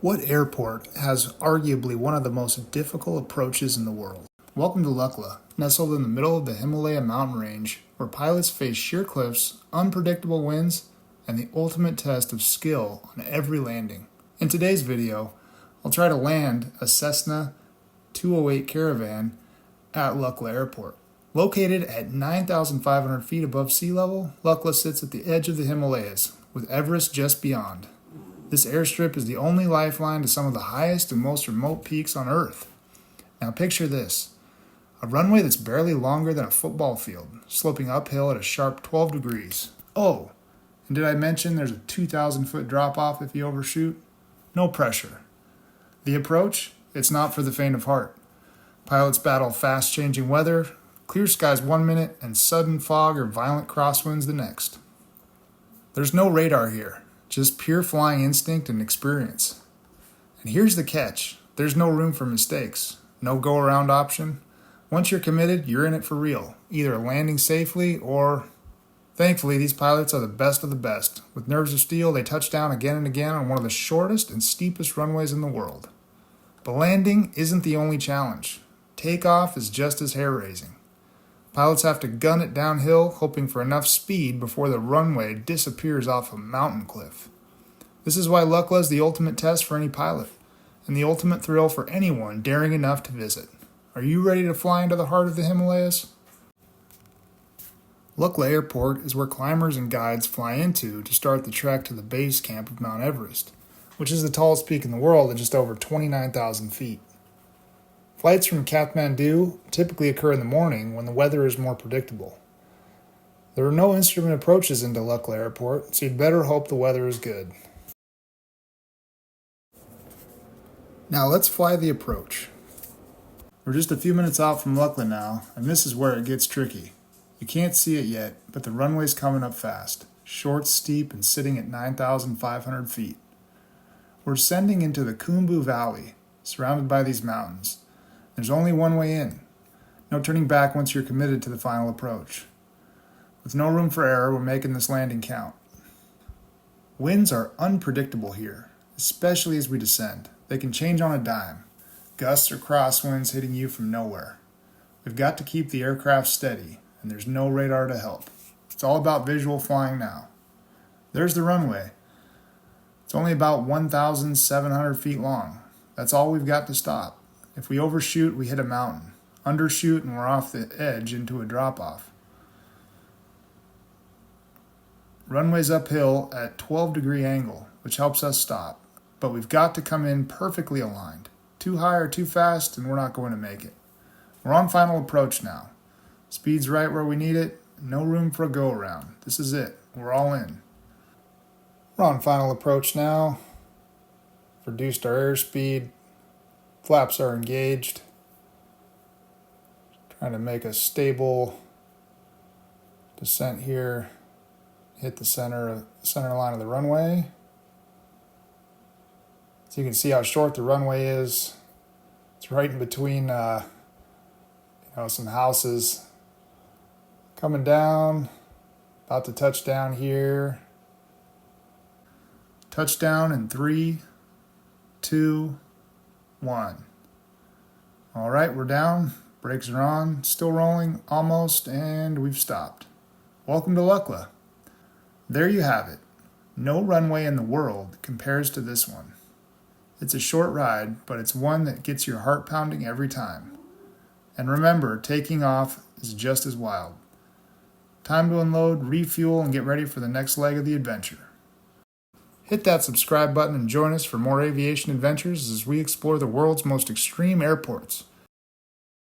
What airport has arguably one of the most difficult approaches in the world? Welcome to Lukla, nestled in the middle of the Himalayan mountain range, where pilots face sheer cliffs, unpredictable winds, and the ultimate test of skill on every landing. In today's video, I'll try to land a Cessna 208 Caravan at Lukla Airport. Located at 9,500 feet above sea level, Lukla sits at the edge of the Himalayas, with Everest just beyond. This airstrip is the only lifeline to some of the highest and most remote peaks on Earth. Now picture this, a runway that's barely longer than a football field, sloping uphill at a sharp 12 degrees. Oh, and did I mention there's a 2,000-foot drop-off if you overshoot? No pressure. The approach? It's not for the faint of heart. Pilots battle fast-changing weather, clear skies 1 minute, and sudden fog or violent crosswinds the next. There's no radar here, just pure flying instinct and experience. And here's the catch. There's no room for mistakes. No go-around option. Once you're committed, you're in it for real, either landing safely or... Thankfully, these pilots are the best of the best. With nerves of steel, they touch down again and again on one of the shortest and steepest runways in the world. But landing isn't the only challenge. Takeoff is just as hair-raising. Pilots have to gun it downhill, hoping for enough speed before the runway disappears off a mountain cliff. This is why Lukla is the ultimate test for any pilot, and the ultimate thrill for anyone daring enough to visit. Are you ready to fly into the heart of the Himalayas? Lukla Airport is where climbers and guides fly into to start the trek to the base camp of Mount Everest, which is the tallest peak in the world at just over 29,000 feet. Flights from Kathmandu typically occur in the morning when the weather is more predictable. There are no instrument approaches into Lukla Airport, so you'd better hope the weather is good. Now let's fly the approach. We're just a few minutes out from Lukla now, and this is where it gets tricky. You can't see it yet, but the runway's coming up fast, short, steep, and sitting at 9,500 feet. We're descending into the Khumbu Valley, surrounded by these mountains. There's only one way in. No turning back once you're committed to the final approach. With no room for error, we're making this landing count. Winds are unpredictable here, especially as we descend. They can change on a dime. Gusts or crosswinds hitting you from nowhere. We've got to keep the aircraft steady, and there's no radar to help. It's all about visual flying now. There's the runway. It's only about 1,700 feet long. That's all we've got to stop. If we overshoot, we hit a mountain. Undershoot, and we're off the edge into a drop-off. Runway's uphill at 12-degree angle, which helps us stop. But we've got to come in perfectly aligned. Too high or too fast, and we're not going to make it. We're on final approach now. Speed's right where we need it. No room for a go-around. This is it. We're all in. We're on final approach now. Reduced our airspeed. Flaps are engaged. Trying to make a stable descent here. Hit the center line of the runway. So you can see how short the runway is. It's right in between some houses. Coming down. About to touch down here. Touchdown in 3, 2, 1. All right, we're down. Brakes are on. Still rolling, almost, and we've stopped. Welcome to Lukla. There you have it. No runway in the world compares to this one. It's a short ride, but it's one that gets your heart pounding every time. And remember, taking off is just as wild. Time to unload, refuel, and get ready for the next leg of the adventure. Hit that subscribe button and join us for more aviation adventures as we explore the world's most extreme airports.